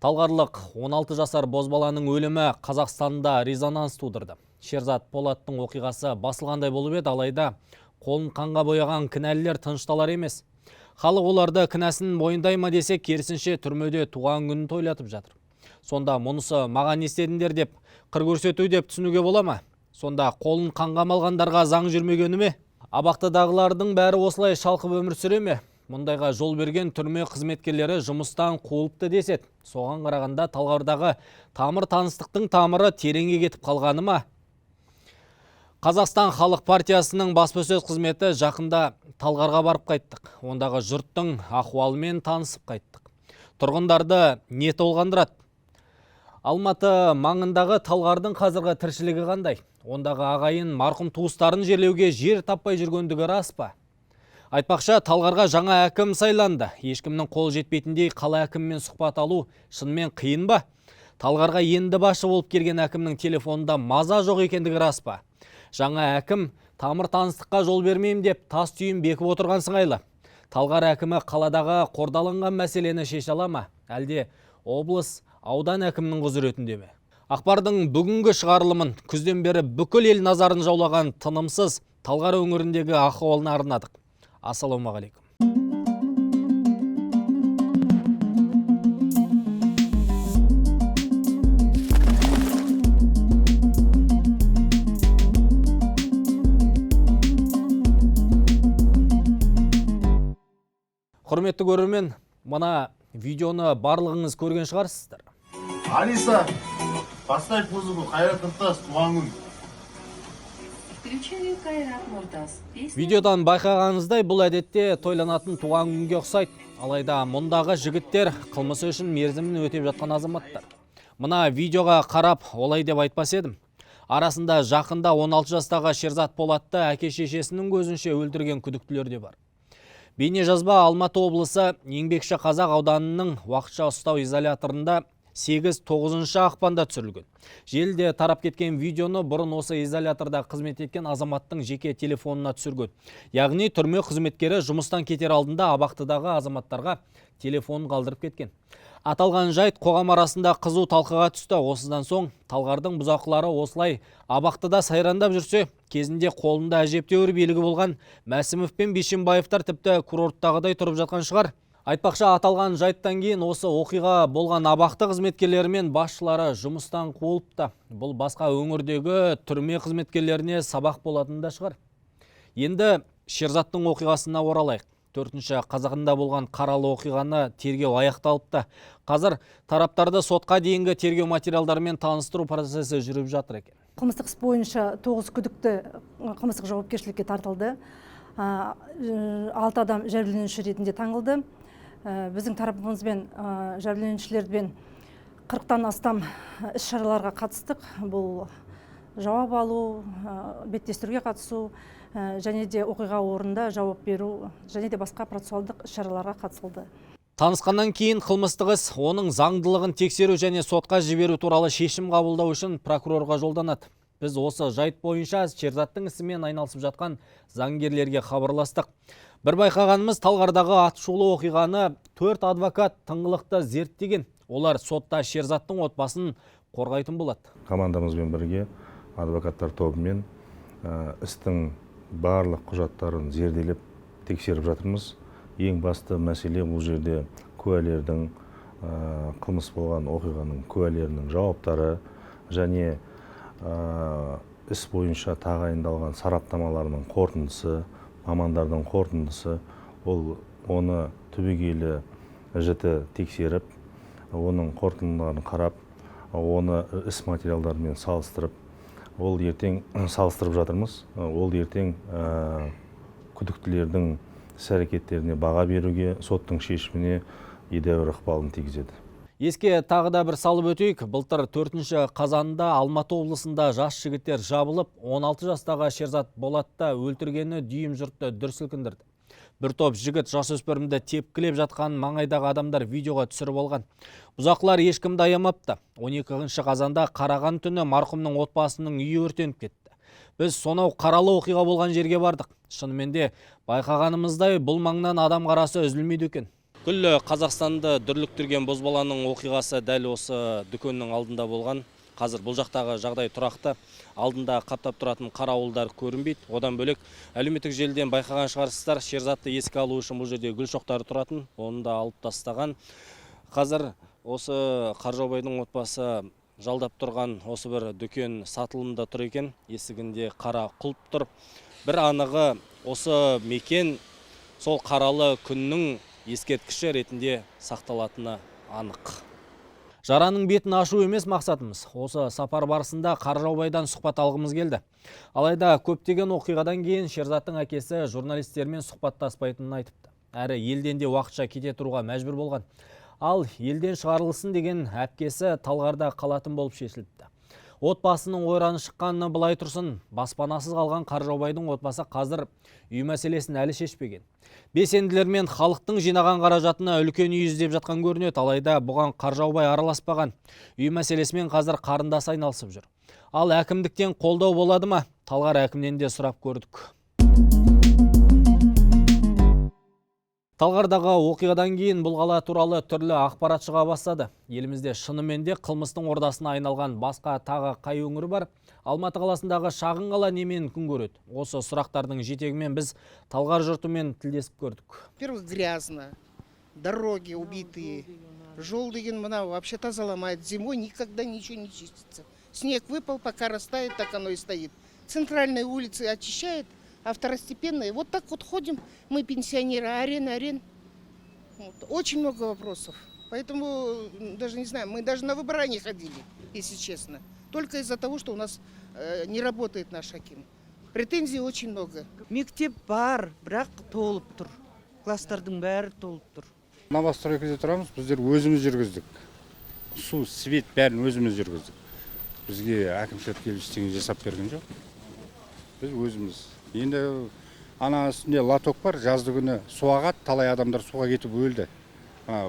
Талғарлық 16 жасар бозбаланың өлімі Қазақстанда резонанс тудырды. Шерзат Полаттың оқиғасы басылғандай болып еді, алайда қолын қанға бояған кінәлілер тынышталар емес. Халық оларды кінәсін мойындай ма десе, керісінше түрмеде туған күнін тойлатып жатыр. Сонда мұнысы маған не істедіңдер деп, қыр көрсету деп түсінуге бола ма? Сонда қолын қанға малғандарға заң жүрмегені ме? Абақтыдағылардың бәрі осылай шалқып өмір сүре ме? Мұндайға жол берген түрме қызметкерлері жұмыстан қуылыпты деседі. Соған қарағанда Талғардағы тамыр таныстықтың тамыры тереңге кетіп қалғаны ма? Қазақстан Халық партиясының баспасөз қызметі жақында Талғарға барып қайттық. Ондағы жұрттың ахуалымен танысып қайттық. Тұрғындарды не толғандырады? Алматы маңындағы Талғардың қазіргі тіршілігі қандай? Ондағы ағайын марқұм туыстарын жерлеуге жер таппай жүргендігі рас па? Айтпақша, Талғарға жаңа әкім сайланды. Ешкімнің қол жетпейтіндей қала әкіммен сұхбат алу шынымен қиын ба? Талғарға енді басшы болып келген әкімнің телефонында маза жоқ екендігі рас па? Жаңа әкім тамыр таныстыққа жол бермеймін деп тас түйін бекіп отырған сыңайлы. Талғар әкімі қаладағы қордаланған мәселені шеше ала ма? Әлде облыс, аудан әкімнің құзыретінде ме? Ақпардың бүгінгі шығарылымын күзден бері бүкіл ел назарын жаулаған тынымсыз Талғар өңіріндегі ахуалына арнадық. Ассалаумағалейкум. Құрметті көрермен, мына видеоны барлығыңыз көрген шығарсыздар. Алиса, поставь музыку Қайрат Нұртас туған күн. Видеодан байқағаныңыздай, бұл әдетте тойланатын туған күнге ұқсайды. Алайда мұндағы жігіттер қылмысы үшін мерзімін өтеп жатқан азаматтар. Мына видеоға қарап олай деп айтпас едім. Арасында жақында 16 жастағы Шерзат Полатты әке шешесінің көзінше өлтірген күдіктілер де бар. Бейнежазба Алматы облысы Еңбекші Қазақ ауданының уақытша ұстау изоляторында 8-9 ақпанда түсірілген. Желіде тарап кеткен видеоны бұрын осы изоляторда қызмет еткен азаматтың жеке телефонына түсірген. Яғни түрме қызметкері жұмыстан кетер алдында абақтыдағы азаматтарға телефонын қалдырып кеткен. Аталған жайт қоғам арасында қызу талқыға түсті. Осыдан соң Талғардың бұзақылары осылай абақтыда сайрандап жүрсе, кезінде қолында әжептәуір билігі болған Мәсімов пен Бишімбаевтар тіпті курорттағыдай тұрып жатқан шығар. Айтпақша, аталған жайттан кейін осы оқиға болған абақты қызметкерлері мен басшылары жұмыстан қуылыпты. Бұл басқа өңірдегі түрме қызметкерлеріне сабақ болатында шығар. Енді Шерзаттың оқиғасына оралайық. 4-ші қазағында болған қаралы оқиғаны тергеу аяқталыпты. Қазір тараптарды сотқа дейінгі тергеу материалдарымен таныстыру процесі жүріп жатыр екен. Қылмыстық іс бойынша 9 күдікті қылмыстық жауапкершілікке тартылды. 6 адам жәбірленуші ретінде таңылды. Біздің тарапымызбен жәбірленушілермен 40-тан астам іс-шараларға қатыстық. Бұл жауап алу, беттестіруге қатысу, және де оқиға орнында жауап беру, және де басқа процессуалдық іс-шараларға қатысылды. Танысқаннан кейін қылмыстық іс оның заңдылығын тексеру және сотқа жіберу туралы шешім қабылдау үшін прокурорға жолданады. Біз осы жайт бойынша Шерзаттың ісімен айналысып жатқан заңгерлерге хабарластық. Бір байқағанымыз, Талғардағы атышулы оқиғаны 4 адвокат тыңғылықты зерттеген. Олар сотта Шерзаттың отбасын қорғайтын болады. Командамызбен бірге адвокаттар тобымен істің барлық құжаттарын зерделеп тексеріп жатырмыз. Ең басты мәселе бұл жерде куәлердің, қылмыс болған оқиғаның куәлерінің жауаптары және іс бойынша тағайындалған сараптамаларының қорытындысы, мамандардың қорытындысы, оны түбегейлі жіті тексеріп, оның қорытындыларын қарап, оны іс материалдарымен салыстырып, салыстырып жатырмыз. Ол ертең күдіктілердің іс-әрекеттеріне баға беруге, соттың шешіміне едәуір ықпалын тигізеді. Еске тағы да бір салып өтейік. Былтыр 4-ші қазанда Алматы облысында жас жігіттер жабылып, 16 жастағы Шерзат Полатты өлтіргені дүйім жұртты дүр сілкіндірді. Бір топ жігіт жасөспірімді тепкілеп жатқан маңайдағы адамдар видеоға түсіріп алған. Бұзақылар ешкімді аямапты. 12-ші қазанда қараған түні марқұмның отбасының үйі өртеніп кетті. Біз сонау қаралы оқиға болған жерге бардық. Шынымен де байқағанымыздай бұл маңнан адам қарасы үзілмейді екен. Күллі Қазақстанды дүрліктірген бозбаланың оқиғасы дәл осы дүкеннің алдында болған. Қазір бұл жақтағы жағдай тұрақты. Алдында қаптап тұратын қарауылдар көрінбейді. Одан бөлек әлеуметтік желіден байқаған шығарсыздар, Шерзатты еске алу үшін бұл жерде гүл шоқтары тұратын, оны да алып тастаған. Қазір осы Қаржаубайдың отбасы жалдап тұрған осы бір дүкен сатылымда тұр екен. Есігінде қара құлып тұр. Бір анығы осы мекен сол қаралы күннің ескерткіші ретінде сақталатыны анық. Жараның бетін ашу емес мақсатымыз. Осы сапар барысында Қаржаубайдан сұхбат алғымыз келді. Алайда көптеген оқиғадан кейін Шерзаттың әкесі журналистермен сұхбаттаспайтынын айтыпты. Әрі елден де уақытша кете тұруға мәжбүр болған. Ал елден шығарылсын деген әпкесі Талғарда қалатын болып шешіліпті. Отбасының ойраны шыққанына былай тұрсын, баспанасыз қалған Қаржаубайдың отбасы қазір үй мәселесін әлі шешпеген. Белсенділер мен халықтың жинаған қаражатына үлкен үй іздеп жатқан көрінеді, алайда бұған Қаржаубай араласпаған. Үй мәселесімен қазір қарындас айналысып жүр. Ал әкімдіктен қолдау болады ма? Талғар әкімнен де сұрап көрдік. Талғардағы оқиғадан кейін бұл қала туралы түрлі ақпарат шыға бастады. Елімізде шынымен де қылмыстың ордасына айналған басқа тағы қай өңір бар? Алматы қаласындағы шағын қала немен күн көреді? Осы сұрақтардың жетегімен біз Талғар жұртымен тілдесіп көрдік. Во-первых, грязно, дороги убитые, жол деген мына вообще тазаламает, зимой никогда ничего не чистится. Снег выпал, пока растает, так оно и стоит. Центральные улицы очищает, а второстепенные, вот так вот ходим, мы пенсионеры, арен. Вот. Очень много вопросов. Поэтому, даже не знаю, мы даже на выборы не ходили, если честно. Только из-за того, что у нас не работает наш аким. Претензий очень много. Мектеп бар, бірақ толып тұр. Класстардың бәрі толып тұр. Новостройкада тұрамыз, біздер өзіміз жүргіздік. Су, свет бәрін өзіміз жүргіздік. Бізге әкімшілік келіп ештеңе жасап берген жоқ. Біз өзіміз. Енді ана үстінде лоток бар, жазды күні су ағады, талай адамдар суға кетіп өлді.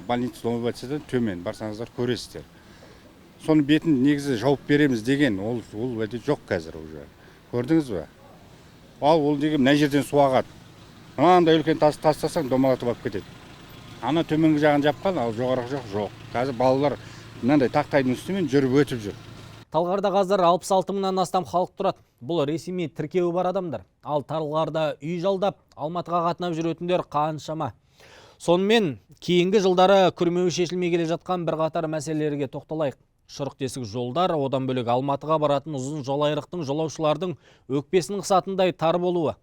Больница Новобайцадан төмен барсаңыздар көресіздер. Соның бетін негізі жауып береміз деген, ол өте жоқ қазір уже. Көрдіңіз бе? Ол деген мына жерден су ағады. Анандай үлкен тас тастасаң домалатып алып кетеді. Ана төменгі жағын жапқан, ал жоғарғы жоқ. Қазір балалар мынандай тақтайдың үстімен жүріп өтіп жүр. Талғарда қазір 66 мыңнан астам халық тұрады. Бұл ресми тіркеуі бар адамдар. Ал Талғарда үй жалдап, Алматыға қатынап жүретіндер қаншама. Сонымен кейінгі жылдары күрмеуі шешілмей келе жатқан бір қатар мәселелерге тоқталайық. Шұрық тесік жолдар, одан бөлек Алматыға баратын ұзын жолайрықтың жолаушылардың өкпесінің қысатындай тар болуы.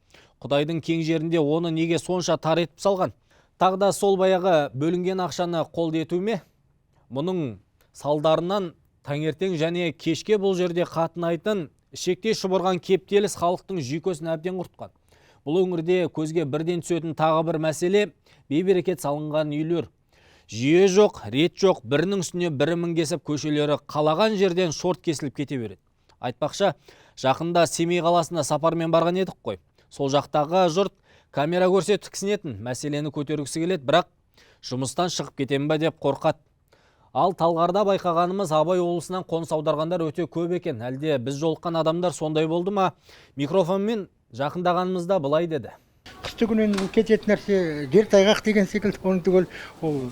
Құдайдың кең жерінде оны неге сонша тар етіп салған? Тағда сол баяғы бөлінген ақшаны қолды ету ме? Мұның салдарынан таңертең және кешке бұл жерде қатынайтын ішекте шұбырған кептеліс халықтың жүйкесін әбден құртқан. Бұл өңірде көзге бірден түсетін тағы бір мәселе бейберекет салынған үйлер. Жүйе жоқ, рет жоқ, бірінің үстіне бірі мінгесіп көшелері қалаған жерден шорт кесіліп кете береді. Айтпақша, жақында Семей қаласына сапармен барған едік қой. Сол жақтағы жұрт камера көрсе тіксінетін, мәселені көтергісі келеді, бірақ жұмыстан шығып кетем ба деп қорқады. Ал Талғарда байқағанымыз Абай облысынан қоныс аударғандар өте көп екен. Әлде біз жолыққан адамдар сондай болды ма? Микрофонмен жақындағанымызда былай деді. Қысты күнен кететін нәрсе жер тайғақ деген секілді, оны түгел ол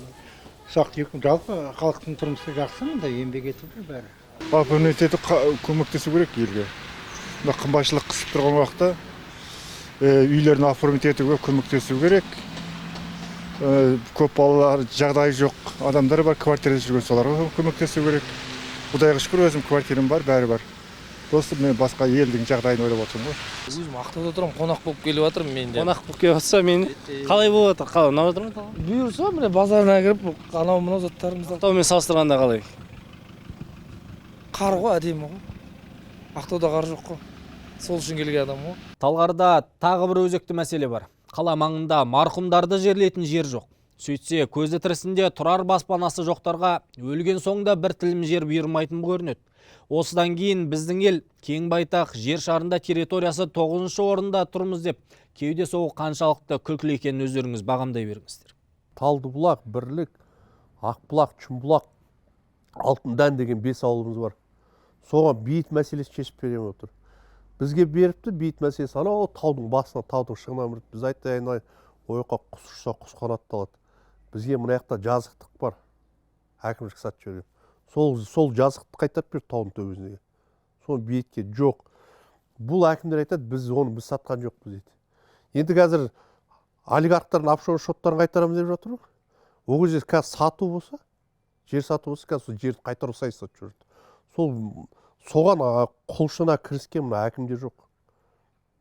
жалпы халықтың тұрмысы жақсы, мында еңбек етіп жүр бәрі. Коммунитеті көмектесу керек елге. Қымбатшылық қысып тұрған уақытта үйлерін оформить етуге көмектесу керек. Көп балалар, жағдайы жоқ адамдар бар, квартирада жүрген, соларға көмектесу керек. Құдайға шүкір, өзім квартирам бар, бәрі бар. Просто мен басқа елдің жағдайын ойлап отырмын ғой. Өзім Ақтауда тұрмын, қонақ болып келіп жатырмын мен де. Қонақ болып келіп жатса мен қалай болып жатыр? Қалай ұнап жатыр ма? Бұйырса, міне базарына кіріп, анау мынау заттарымызды. Ақтаумен салыстырғанда қалай? Қар ғой, әдемі ғой. Ақтауда қар жоқ қой. Сол үшін келген адам ғой. Талғарда тағы бір өзекті мәселе бар. Қала маңында марқұмдарды жерлейтін жер жоқ. Сөйтсе, көзі тірісінде тұрар баспанасы жоқтарға өлген соңда бір тілім жер бұйырмайтын көрінеді. Осыдан кейін біздің ел кең байтақ жер шарында территориясы 9-шы орында тұрмыз деп, кеуде соғу қаншалықты күлкілі екенін өздеріңіз бағамдай беріңіздер. Талдыбұлақ, Бірлік, Ақбұлақ, Шымбұлақ, Алтындан деген 5 ауылымыз бар. Соған бейіт мәселесі шешіп беремін отыр. Бізге беріпті бейіт мәселесі, анау таудың басына, таудың шығынан біз айтты, ойыққа құс ұшса құс қанатталады. бізге мына жақта жазықтық бар, әкімшілік сатып жіберген. Сол жазықты қайтарып берді таудың төбесіне. Соны бейітке жоқ. Бұл әкімдер айтады, біз сатқан жоқпыз дейді. Енді қазір олигархтардың офшор шоттарын қайтарамыз деп жатыр. Ол кезде қазір сату болса, жер сату болса, қазір сол жерді қайтару саясаты жүрді. Соған құлшына кіріскен мына әкімдер жоқ.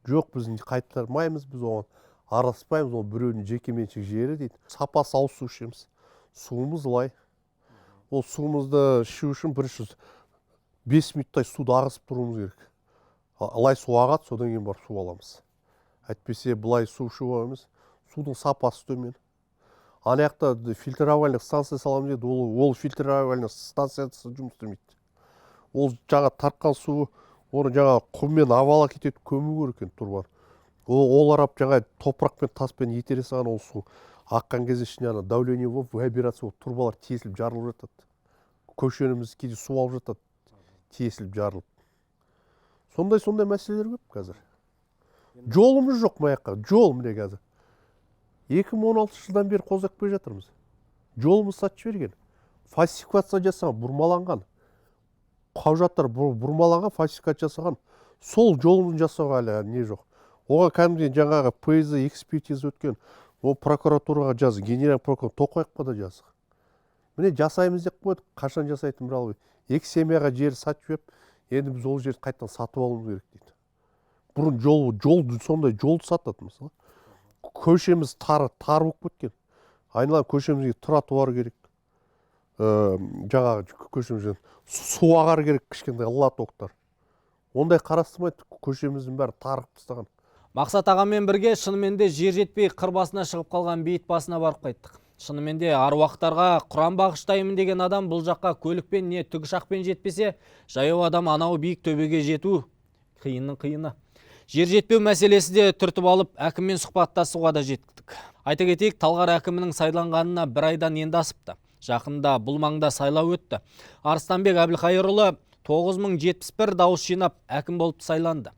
Жоқ, біз қайтармаймыз, біз оған араласпаймыз, ол біреудің жекеменшік жері дейді. Сапасы ауыз су ішеміз. Суымыз лай. Ол суымызды ішу үшін 5 минуттай суды ағызып тұруымыз керек. Лай су ағады, содан кейін барып су аламыз. Әйтпесе былай су ішу емес, судың сапасы төмен. Ана жақта фильтровальный станция саламыз деді, ол фильтровальный станциясы жұмыс істемейді. Ол жаңа тартқан суы, оны жаңа құммен авала кетеді, көму керек екен тұрбан. Ол арап жаңа топырақпен таспен етере салған ол су аққан кезде ішіне давление болып, вибрация болып, турбалар тесіліп жарылып жатады. Көшеніміз кейде су алып жатады, тесіліп жарылып. Сондай мәселелер көп қазір. Жолымыз жоқ маяққа, жол міне қазір. 2016 жылдан бері қозғап келе жатырмыз. Жолымыз сатып жіберген. Фальсификация жасаған, бұрмаланған. Құжаттар бұрмаланған, фальсификация жасаған. Сол жолымызды жасауға әлі не жоқ. Оған кәдімгідей жаңағы ПЗ экспертиза өткен. Ол прокуратураға жазды, генерал прокурор Тоқаевқа да жазды. Міне жасаймыз деп қойды, қашан жасайтын бір алып. Екі семьяға жер сатып жіберіп, енді біз ол жерді қайтадан сатып алуымыз керек дейді. Бұрын сондай жолды сатады мысалы. Көшеміз тар болып кеткен. Айналған көшемізге тротуар керек. Жаңағы көшемізден су ағар керек, кішкентай лотоктар. Ондай қарастырмайды, көшеміздің бәрі тарығып тастаған. Мақсат ағамен бірге шынымен де жер жетпей қыр басына шығып қалған бейіт басына барып қайттық. Шынымен де аруақтарға құран бағыштаймын деген адам бұл жаққа көлікпен не тікұшақпен жетпесе, жаяу адам анау биік төбеге жету қиынның қиыны. Жер жетпеу мәселесі де түртіп алып, әкіммен сұхбаттасуға да жеттік. Айта кетейік, Талғар әкімінің сайланғанына бір айдан енді асыпты. Жақында бұл маңда сайлау өтті. Арыстанбек Әбілқайырұлы 9071 дауыс жинап әкім болып сайланды.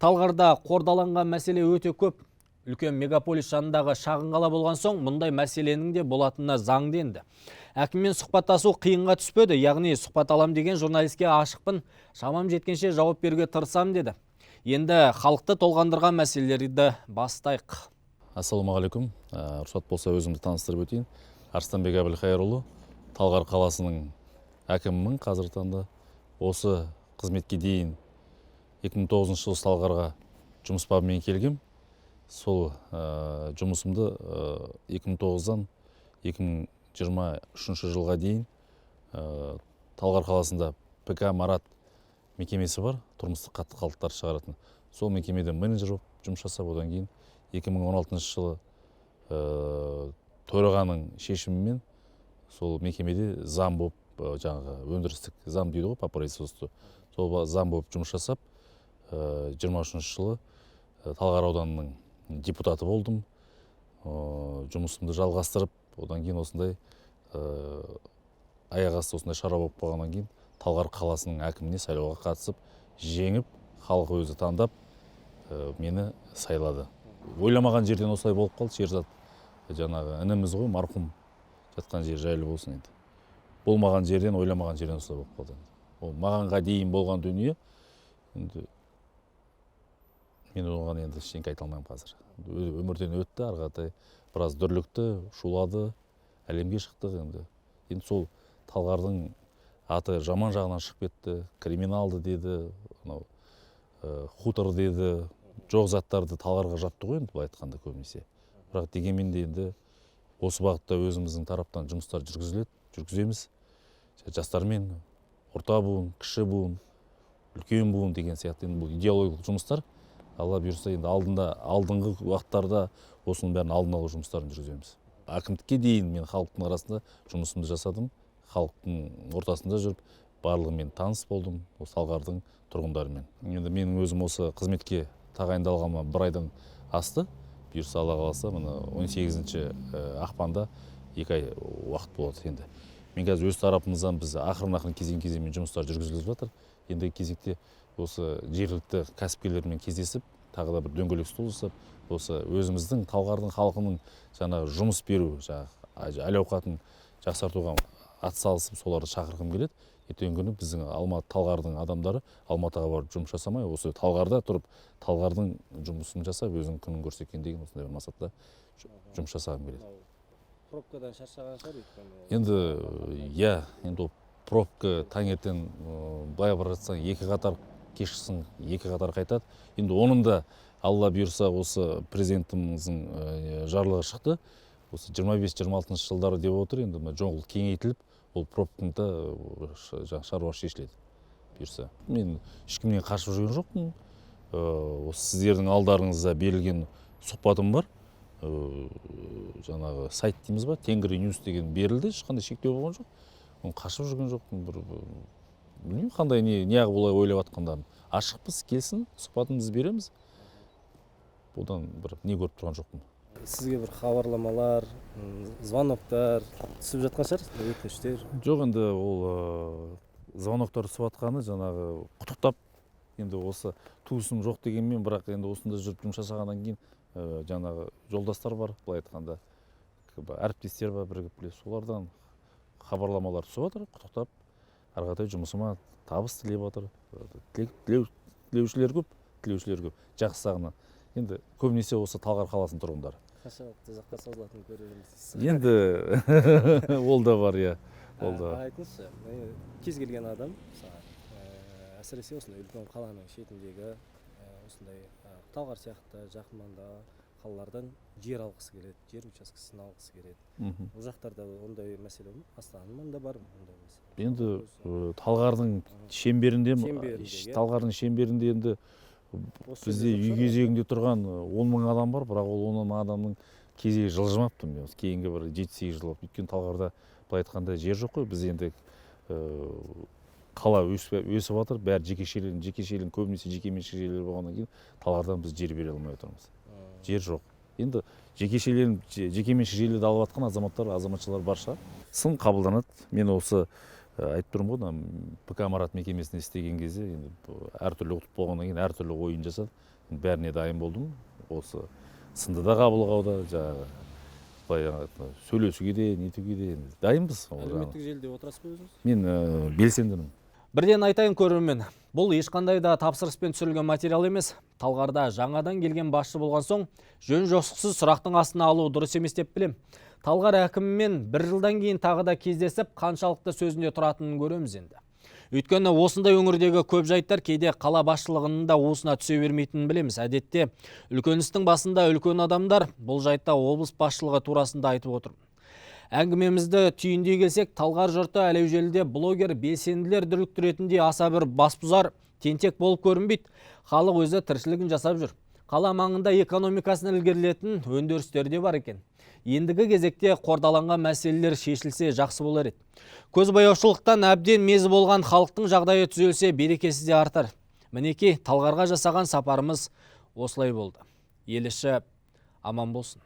Талғарда қордаланған мәселе өте көп. Үлкен мегаполис жанындағы шағын қала болған соң, мұндай мәселенің де болатынына заңды енді. Әкіммен сұхбаттасу қиынға түспеді, яғни сұхбат алам деген журналистке ашықпын, шамам жеткенше жауап беруге тырысам деді. Енді халықты толғандырған мәселелерді бастайық. Ассалаумағалейкум. Рұқсат болса өзімді таныстырып өтейін. Арыстанбек Әбілқайырұлы, Талғар қаласының әкімімін қазіргі таңда. Осы қызметке дейін 2009 жылы Талғарға жұмыс бабымен келгем. Сол жұмысымды 2009-дан 2023 жылға дейін Талғар қаласында ПК Марат мекемесі бар, тұрмыстық қатты қалдықтар шығаратын. Сол мекемеде менеджер болып жұмыс жасап, одан кейін 2016 жылы төрағаның шешімімен сол мекемеде зам болып, жаңағы өндірістік зам дейді ғой, по производству. Сол зам болып жұмыс жасап, 23 жылы Талғар ауданының депутаты болдым. Жұмысымды жалғастырып, одан кейін осындай аяқ асты осындай шара болып болғаннан кейін Талғар қаласының әкіміне сайлауға қатысып, жеңіп, халық өзі таңдап, мені сайлады. Ойламаған жерден осылай болып қалды, жер зат. Жаңағы ініміз ғой, марқұм жатқан жер жайлы болсын енді. Болмаған жерден, ойламаған жерден осылай болып қалды. Ол мағанға дейін болған дүние, енді мен оған енді ештеңе айта алмаймын қазір. Өмірден өтті, арғатай біраз дүрлікті, шулады, әлемге шықтық енді. Енді сол Талғардың аты жаман жағынан шығып кетті, криминалды деді, хутор деді, жоқ заттарды Талғарға жапты ғой енді, бұл айтқанда көбінесе. Бірақ дегенмен де енді осы бағытта өзіміздің тараптан жұмыстар жүргіземіз. Жастармен орта буын, кіші буын, үлкен буын деген сияқты бұл идеологиялық жұмыстар. Алла бұйырса енді алдыңғы уақыттарда осының бәрін алдын алу жұмыстарын жүргіземіз. Әкімдікке дейін мен халықтың арасында жұмысымды жасадым. Халықтың ортасында жүріп, барлығымен таныс болдым, осы Талғардың тұрғындарымен. Енді менің өзім осы қызметке тағайындалғаныма бір айдан асты. Бұйырса Алла қаласа, мына 18 ақпанда 2 ай уақыт болады енді. Мен қазір өз тарапымыздан біз ақырын кезең-кезеңмен жұмыстар жүргізіліп жатыр. Енді кезекте осы жергілікті кәсіпкерлермен кездесіп, тағы да бір дөңгелек стол жасап, осы өзіміздің Талғардың халқының жаңағы жұмыс беру, әл ауқатын жақсартуға атсалысып соларды шақырғым келеді. Ертеңгі күні біздің Алматы Талғардың адамдары Алматыға барып жұмыс жасамай, осы Талғарда тұрып, Талғардың жұмысын жасап, өзінің күнін көрсеткен деген осындай бір мақсатта жұмыс жасағым келеді. Пробкадан шаршаған шығар өйткені. Енді енді пробка таңертең былай бара жатсаң екі қатар кешкісін екі қатар қайтады. Енді оның да Алла бұйырса осы президентіміздің жарлығы шықты. Осы 25-26 жылдары деп отыр, енді жол кеңейтіліп, ол пробкында шаруа шешіледі бұйырса. Мен ешкімнен қашып жүрген жоқпын. Осы сіздердің алдарыңызда берілген сұхбатым бар. Жаңағы сайт дейміз ба, Тенгри Ньюс деген берілді, ешқандай шектеу болған жоқ. Оны қашып жүрген жоқпын. Білмеймін қандай неғып олай ойлап жатқандарын. Ашықпыз, келсін, сұхбатымызды береміз. Одан бір не көріп тұрған жоқпын. Сізге бір хабарламалар, звоноктар түсіп жатқан шығар, өтініштер. Жоқ, енді ол звоноктар түсіп жатқаны жаңағы құттықтап, енді осы туысым жоқ дегенмен, бірақ енді осында жүріп жұмыс жасағаннан кейін жаңағы жолдастар бар, былай айтқанда әріптестер бар, бірігіп білесіз, солардан хабарламалар түсіп жатыр, құттықтап, ары қаратай жұмысыма табыс тілеп жатыр. Тілеушілер көп, жақсы сағына. Енді көбінесе осы Талғар қаласының тұрғындары. Қаншалықты жаққа созылатынын көрерміз. Енді ол да бар, иә. Айтыңызшы, кез келген адам, әсіресе осындай үлкен қаланың шетіндегі, осындай Талғар сияқты жақын маңдағы қалалардан жер алғысы келеді, жер учаскесін алғысы келеді. Бұл жақтарда ондай мәселе бар ма? Астананың маңында бар ма ондай мәселе? Енді Талғардың шеңберінде енді бізде үй кезегінде тұрған 10 мың адам бар, бірақ ол 10 мың адамның кезегі жылжымапты. Кейінгі бір 7-8 жыл болып. Өйткені Талғарда былай айтқанда жер жоқ қой. Біз енді қала өсіп жатыр, бәрі жекешелен, көбінесе жекеменшік жерлер болғаннан кейін Талғардан біз жер бере алмай отырмыз. Жер жоқ. Енді жекеменшік жерлерді алып жатқан азаматшалар бар шығар. Сын қабылданады. Мен осы айтып тұрмын ғой, ПК Марат мекемесінде істеген кезде әртүрлі ұтып болғаннан кейін әртүрлі ойын жасады. Бәріне дайын болдым. Осы сынды да қабылғауда, сөйлесуге де, нетуге де дайынбыз. Әлеуметтік желіде отырасыз ба өзіңіз? Мен белсендімін. Бірден айтайын көрермен, бұл ешқандай да тапсырыспен түсірілген материал емес. Талғарда жаңадан келген басшы болған соң, жөн жосықсыз сұрақтың астына алу дұрыс емес деп білем. Талғар әкімімен бір жылдан кейін тағы да кездесіп, қаншалықты сөзінде тұратынын көреміз енді. Өйткені осындай өңірдегі көп жайттар кейде қала басшылығының да уысына түсе бермейтінін білеміз. Әдетте, үлкен істің басында үлкен адамдар бұл жайтта облыс басшылығы турасында айтып отыр. Әңгімемізді түйіндей келсек, Талғар жұрты әлеу желіде блогер белсенділер дүрліктіретіндей аса бір басбұзар, тентек болып көрінбейді. Халық өзі тіршілігін жасап жүр. Қала маңында экономикасын ілгерілетін өндірістер де бар екен. Ендігі кезекте қордаланған мәселелер шешілсе жақсы болар еді. Көзбояушылықтан әбден мезі болған халықтың жағдайы түзелсе берекесі де артар. Мінекей Талғарға жасаған сапарымыз осылай болды. Ел іші аман болсын.